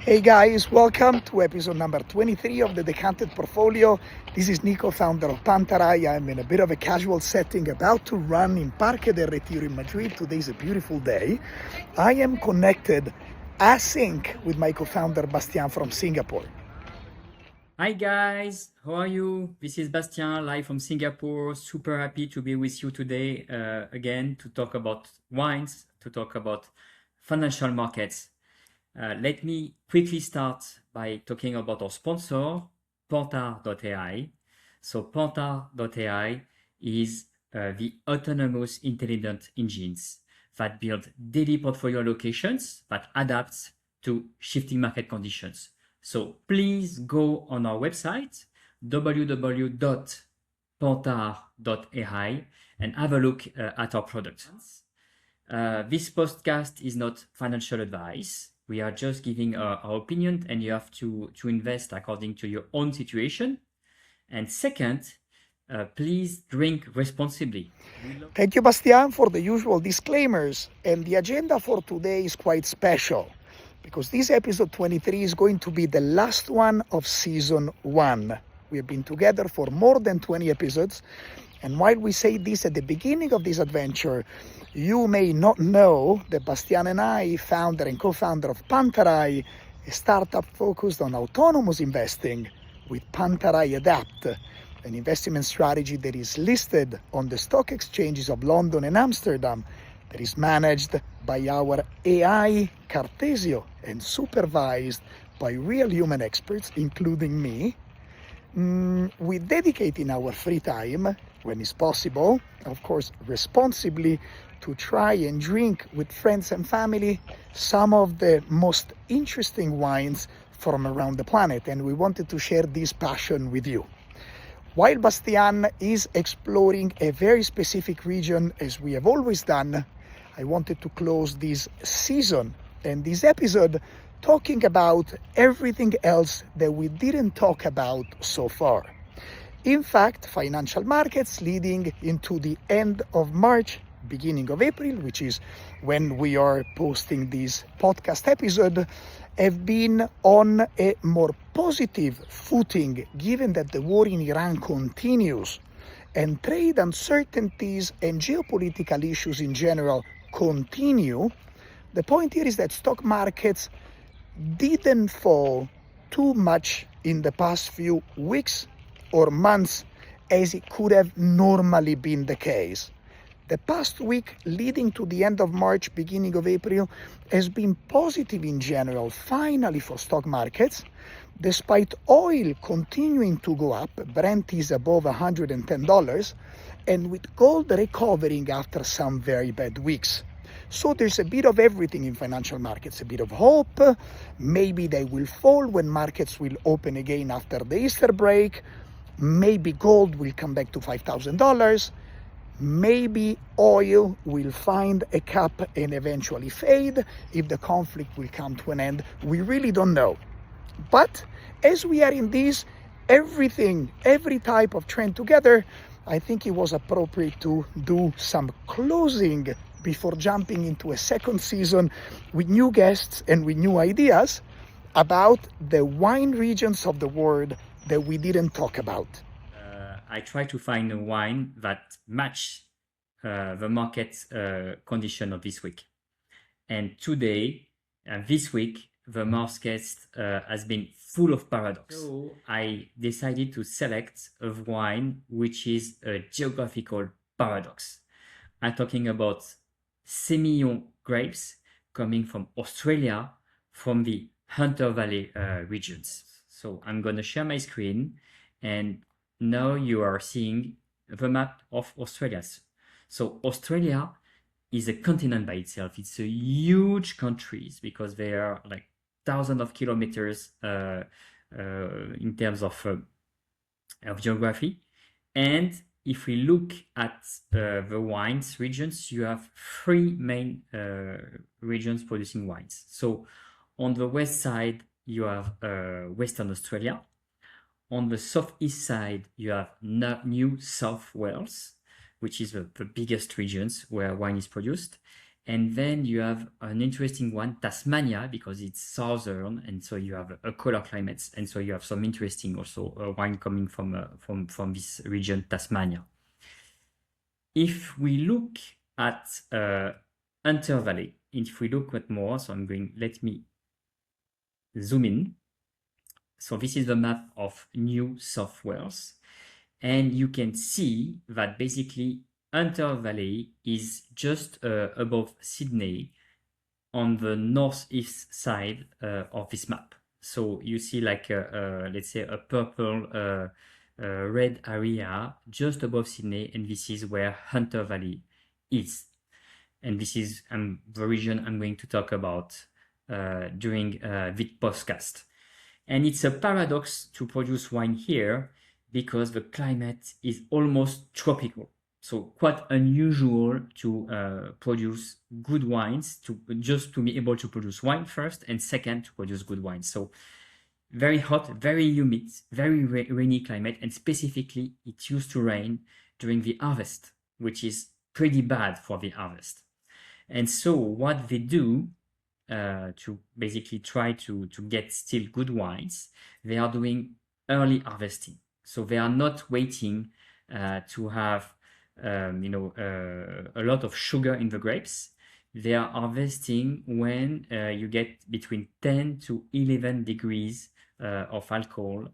Hey guys, welcome to episode number 23 of the Decanted portfolio. This is Nico, founder of Pantarai. I'm in a bit of a casual setting, about to run in Parque del Retiro in Madrid. Today's a beautiful day. I am connected async with my co-founder Bastien from Singapore. Hi guys, how are you? This is Bastien, live from Singapore. Super happy to be with you today again to talk about wines, to talk about financial markets. Let me quickly start by talking about our sponsor, Pantarai. So Pantarai is the autonomous intelligent engines that build daily portfolio allocations that adapts to shifting market conditions. So please go on our website, www.pantar.ai, and have a look at our products. This podcast is not financial advice. We are just giving our opinion, and you have to invest according to your own situation. And second, please drink responsibly. Thank you, Bastien, for the usual disclaimers. And the agenda for today is quite special because this episode 23 is going to be the last one of season 1. We have been together for more than 20 episodes. And while we say this at the beginning of this adventure, you may not know that Bastien and I, founder and co-founder of Pantarai, a startup focused on autonomous investing with Pantarai Adapt, an investment strategy that is listed on the stock exchanges of London and Amsterdam, that is managed by our AI Cartesio and supervised by real human experts, including me. We dedicate in our free time, when it's possible, of course responsibly, to try and drink with friends and family some of the most interesting wines from around the planet, and we wanted to share this passion with you. While Bastien is exploring a very specific region, as we have always done, I wanted to close this season and this episode talking about everything else that we didn't talk about so far. In fact, financial markets leading into the end of March, beginning of April, which is when we are posting this podcast episode, have been on a more positive footing given that the war in Iran continues and trade uncertainties and geopolitical issues in general continue. The point here is that stock markets didn't fall too much in the past few weeks or months as it could have normally been the case. The past week leading to the end of March, beginning of April, has been positive in general, finally, for stock markets. Despite oil continuing to go up, Brent is above $110, and with gold recovering after some very bad weeks. So there's a bit of everything in financial markets, a bit of hope. Maybe they will fall when markets will open again after the Easter break. Maybe gold will come back to $5,000. Maybe oil will find a cap and eventually fade if the conflict will come to an end. We really don't know. But as we are in this, every type of trend together, I think it was appropriate to do some closing before jumping into a second season with new guests and with new ideas about the wine regions of the world that we didn't talk about. I try to find a wine that match the market condition of this week. And today, this week, the market has been full of paradox. So I decided to select a wine which is a geographical paradox. I'm talking about Semillon grapes coming from Australia, from the Hunter Valley regions. So I'm going to share my screen, and now you are seeing the map of Australia. So Australia is a continent by itself. It's a huge country because they are like thousands of kilometers in terms of geography. And if we look at the wines regions, you have 3 main regions producing wines. So on the west side, you have Western Australia. On the southeast side, you have New South Wales, which is the biggest regions where wine is produced. And then you have an interesting one, Tasmania, because it's southern, and so you have a colder climate, and so you have some interesting also wine coming from this region, Tasmania. If we look at Hunter Valley, if we look at more, so let me zoom in. So this is the map of New South Wales. And you can see that basically Hunter Valley is just above Sydney on the northeast side of this map. So you see like, let's say a purple red area just above Sydney, and this is where Hunter Valley is. And this is the region I'm going to talk about during this podcast. And it's a paradox to produce wine here because the climate is almost tropical. So quite unusual to produce good wines, to be able to produce wine first, and second to produce good wine. So very hot, very humid, very rainy climate, and specifically it used to rain during the harvest, which is pretty bad for the harvest. And so what they do to basically try to get still good wines, they are doing early harvesting. So they are not waiting to have a lot of sugar in the grapes. They are harvesting when you get between 10 to 11 degrees of alcohol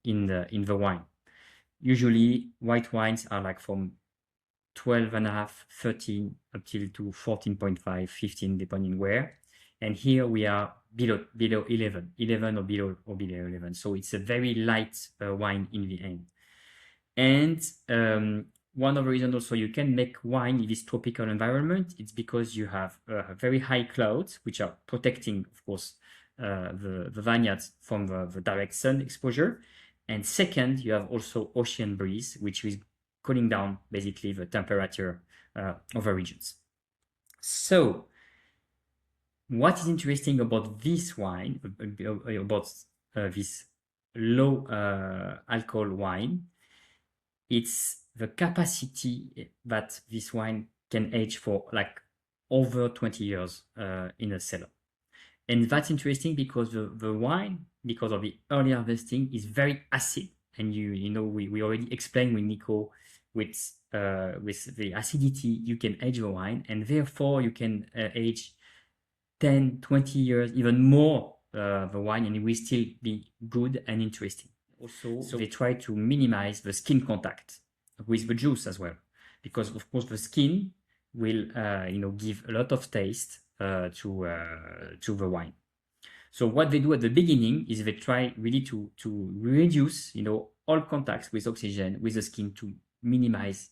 in the wine. Usually white wines are like from 12.5, 13 up till to 14.5, 15, depending where. And here we are below 11 or below 11. So it's a very light wine in the end. And one of the reasons also you can make wine in this tropical environment, it's because you have very high clouds, which are protecting, of course, the vineyards from the direct sun exposure. And second, you have also ocean breeze, which is cooling down basically the temperature of the regions. So what is interesting about this wine, about this low alcohol wine, it's the capacity that this wine can age for like over 20 years in a cellar. And that's interesting because the wine, because of the early harvesting, is very acid. And we already explained with Nico with the acidity, you can age the wine, and therefore you can age 10, 20 years, even more the wine, and it will still be good and interesting. Also, so they try to minimize the skin contact with the juice as well, because of course the skin will give a lot of taste to the wine. So what they do at the beginning is they try really to reduce all contacts with oxygen with the skin to minimize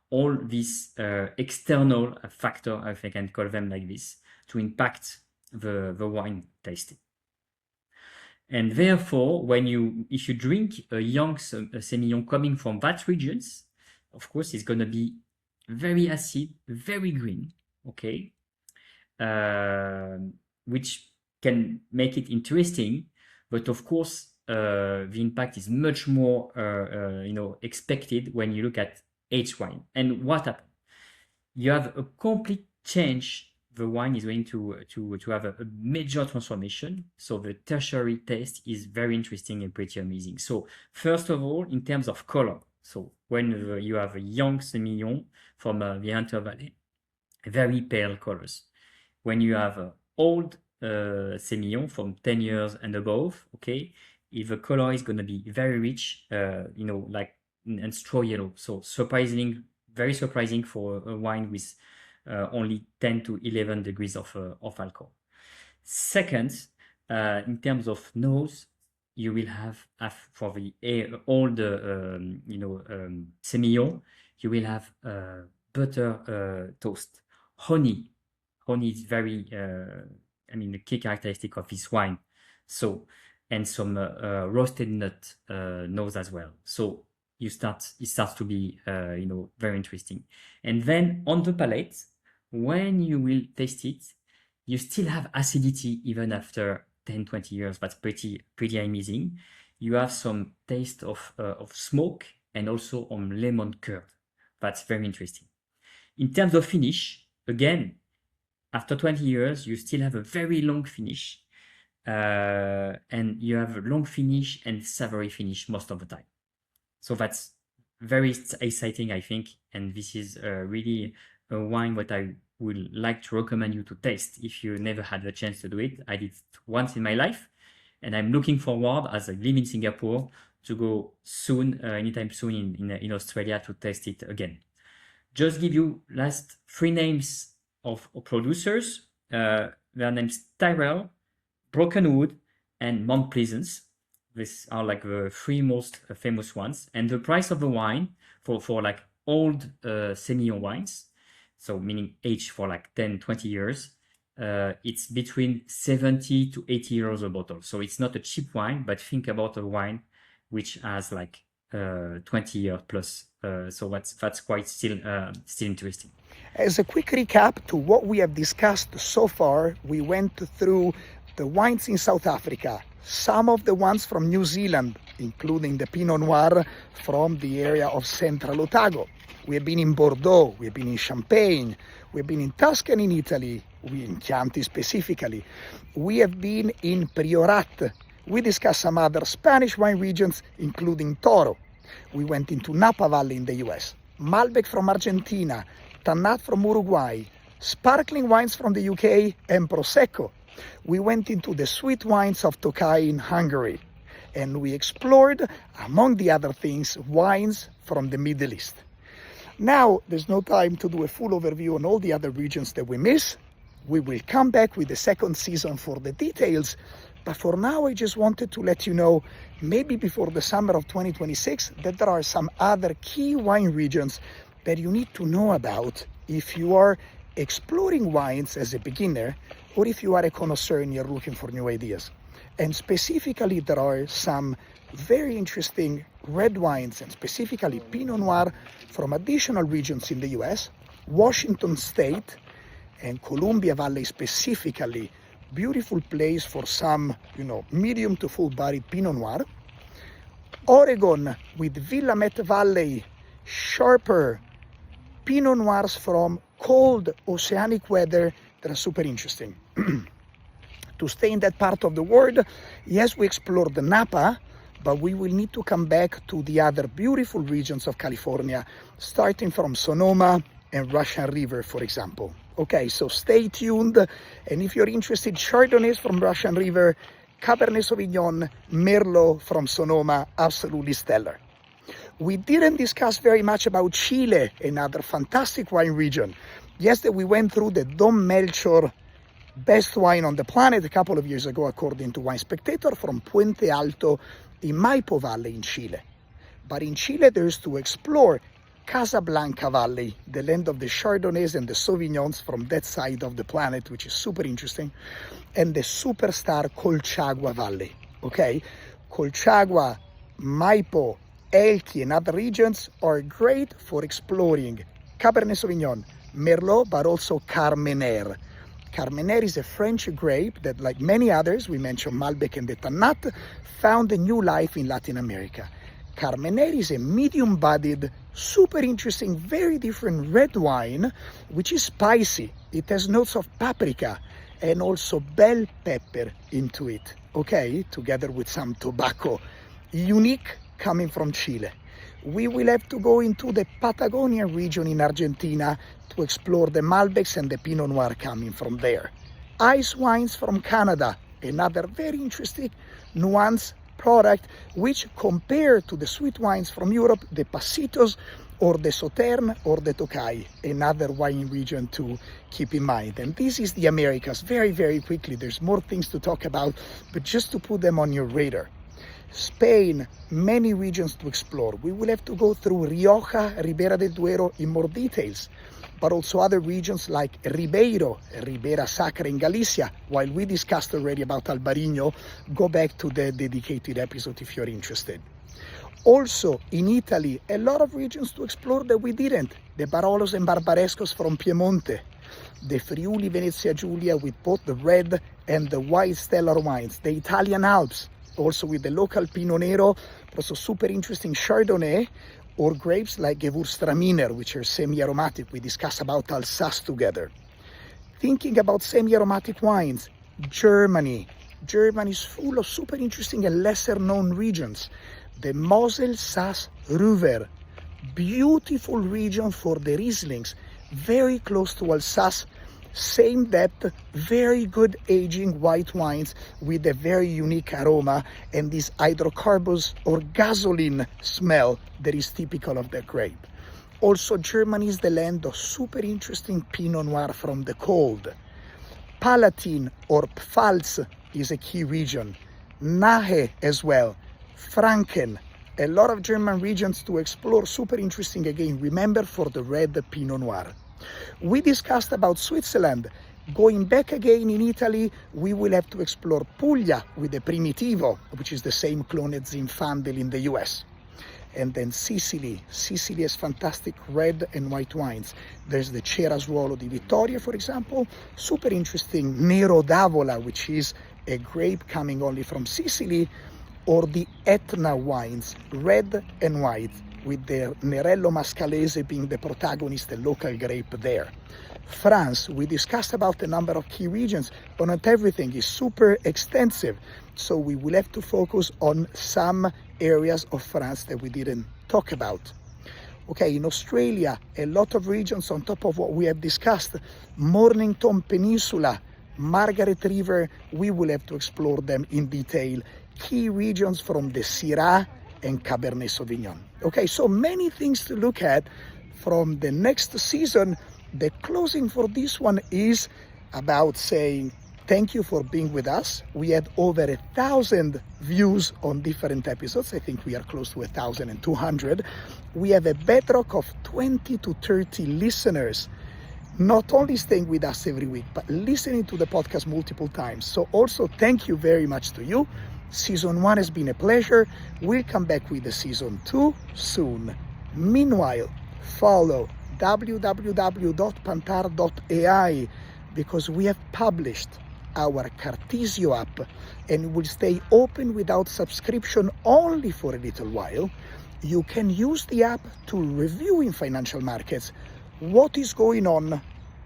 all these external factor, if I can call them like this, to impact the wine tasting. And therefore, if you drink a young Semillon coming from that regions, of course, it's going to be very acid, very green, okay, which can make it interesting, but of course, the impact is much more, expected when you look at aged wine. And what happened? You have a complete change. The wine is going to have a major transformation. So the tertiary taste is very interesting and pretty amazing. So first of all, in terms of color, so when you have a young Semillon from the Hunter Valley, very pale colors. When you have an old Semillon from 10 years and above, okay, if the color is going to be very rich, like and straw yellow. So very surprising for a wine with only 10 to 11 degrees of alcohol. Second, in terms of nose, you will have for the old Semillon, you will have butter toast, honey. Honey is very, the key characteristic of this wine. So, and some roasted nut nose as well. So it starts to be, very interesting. And then on the palate, when you will taste it, you still have acidity even after 10, 20 years. That's pretty amazing. You have some taste of smoke and also on lemon curd. That's very interesting. In terms of finish, again, after 20 years, you still have a very long finish, and you have a long finish and savory finish most of the time. So that's very exciting, I think, and this is really a wine that I would like to recommend you to taste if you never had the chance to do it. I did it once in my life, and I'm looking forward, as I live in Singapore, to go soon, anytime soon in Australia to taste it again. Just give you last three names of producers. Their names Tyrrell, Brokenwood, and Mount Pleasance. These are like the three most famous ones. And the price of the wine for like old Semillon wines, so meaning aged for like 10, 20 years, it's between 70 to 80 euros a bottle. So it's not a cheap wine, but think about a wine which has like 20 years plus. So that's quite still interesting. As a quick recap to what we have discussed so far, we went through the wines in South Africa, some of the ones from New Zealand, including the Pinot Noir from the area of Central Otago. We have been in Bordeaux, we have been in Champagne, we have been in Tuscany in Italy, we in Chianti specifically. We have been in Priorat. We discussed some other Spanish wine regions, including Toro. We went into Napa Valley in the US, Malbec from Argentina, Tannat from Uruguay, sparkling wines from the UK, and Prosecco. We went into the sweet wines of Tokai in Hungary, and we explored, among the other things, wines from the Middle East. Now, there's no time to do a full overview on all the other regions that we miss. We will come back with the second season for the details, but for now I just wanted to let you know, maybe before the summer of 2026, that there are some other key wine regions that you need to know about if you are exploring wines as a beginner, or if you are a connoisseur and you're looking for new ideas. And specifically, there are some very interesting red wines, and specifically Pinot Noir from additional regions in the US, Washington State and Columbia Valley specifically, beautiful place for some, medium to full-bodied Pinot Noir. Oregon with Willamette Valley, sharper Pinot Noirs from cold oceanic weather that are super interesting. To stay in that part of the world, yes, we explored the Napa, but we will need to come back to the other beautiful regions of California, starting from Sonoma and Russian River, for example. Okay, so stay tuned, and if you're interested, Chardonnays from Russian River, Cabernet Sauvignon, Merlot from Sonoma, absolutely stellar. We didn't discuss very much about Chile, another fantastic wine region. Yesterday we went through the Dom Melchor best wine on the planet a couple of years ago, according to Wine Spectator, from Puente Alto in Maipo Valley in Chile. But in Chile, there's to explore Casablanca Valley, the land of the Chardonnays and the Sauvignons from that side of the planet, which is super interesting, and the superstar Colchagua Valley. Okay, Colchagua, Maipo, Elqui, and other regions are great for exploring Cabernet Sauvignon, Merlot, but also Carmenère. Carmenère is a French grape that, like many others, we mentioned Malbec and the Tannat, found a new life in Latin America. Carmenère is a medium-bodied, super interesting, very different red wine, which is spicy. It has notes of paprika and also bell pepper into it, okay, together with some tobacco. Unique, coming from Chile. We will have to go into the Patagonia region in Argentina to explore the Malbecs and the Pinot Noir coming from there. Ice wines from Canada, another very interesting nuanced product, which compared to the sweet wines from Europe, the Pasitos or the Sauterne or the Tokai, another wine region to keep in mind. And this is the Americas. Very, very quickly, there's more things to talk about, but just to put them on your radar. Spain, many regions to explore. We will have to go through Rioja, Ribera del Duero in more details, but also other regions like Ribeiro, Ribera Sacra in Galicia. While we discussed already about Albarino, go back to the dedicated episode if you're interested. Also, in Italy, a lot of regions to explore that we didn't. The Barolos and Barbarescos from Piemonte, the Friuli Venezia Giulia with both the red and the white stellar wines, the Italian Alps, also with the local Pinot Nero, also super interesting Chardonnay, or grapes like Gewürztraminer, which are semi-aromatic. We discussed about Alsace together. Thinking about semi-aromatic wines, Germany. Germany is full of super interesting and lesser known regions. The Mosel-Sass-Ruwer, beautiful region for the Rieslings, very close to Alsace, same depth, very good aging white wines with a very unique aroma and this hydrocarbons or gasoline smell that is typical of the grape. Also, Germany is the land of super interesting Pinot Noir from the cold. Palatin or Pfalz is a key region. Nahe as well. Franken. A lot of German regions to explore, super interesting again. Remember, for the red Pinot Noir. We discussed about Switzerland. Going back again in Italy, we will have to explore Puglia with the Primitivo, which is the same clone as Zinfandel in the US. And then Sicily. Sicily has fantastic red and white wines. There's the Cerasuolo di Vittoria, for example. Super interesting Nero d'Avola, which is a grape coming only from Sicily, or the Etna wines, red and white, with the Nerello Mascalese being the protagonist, the local grape there. France, we discussed about a number of key regions, but not everything is super extensive. So we will have to focus on some areas of France that we didn't talk about. Okay, in Australia, a lot of regions on top of what we have discussed. Mornington Peninsula, Margaret River, we will have to explore them in detail. Key regions from the Syrah and Cabernet Sauvignon. Okay, so many things to look at from the next season. The closing for this one is about saying thank you for being with us. We had over 1,000 views on different episodes. I think we are close to 1,200. We have a bedrock of 20 to 30 listeners, not only staying with us every week, but listening to the podcast multiple times. So also thank you very much to you. Season 1 has been a pleasure. We'll come back with the Season 2 soon. Meanwhile, follow www.pantar.ai because we have published our Cartesio app and will stay open without subscription only for a little while. You can use the app to review in financial markets what is going on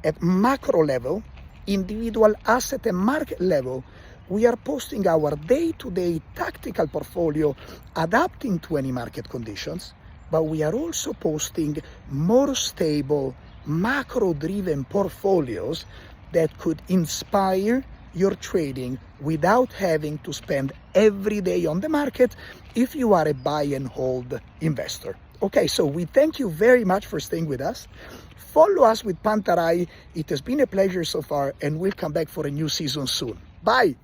at macro level, individual asset and market level. We are posting our day-to-day tactical portfolio, adapting to any market conditions, but we are also posting more stable, macro-driven portfolios that could inspire your trading without having to spend every day on the market if you are a buy and hold investor. Okay, so we thank you very much for staying with us. Follow us with Pantarai. It has been a pleasure so far, and we'll come back for a new season soon. Bye.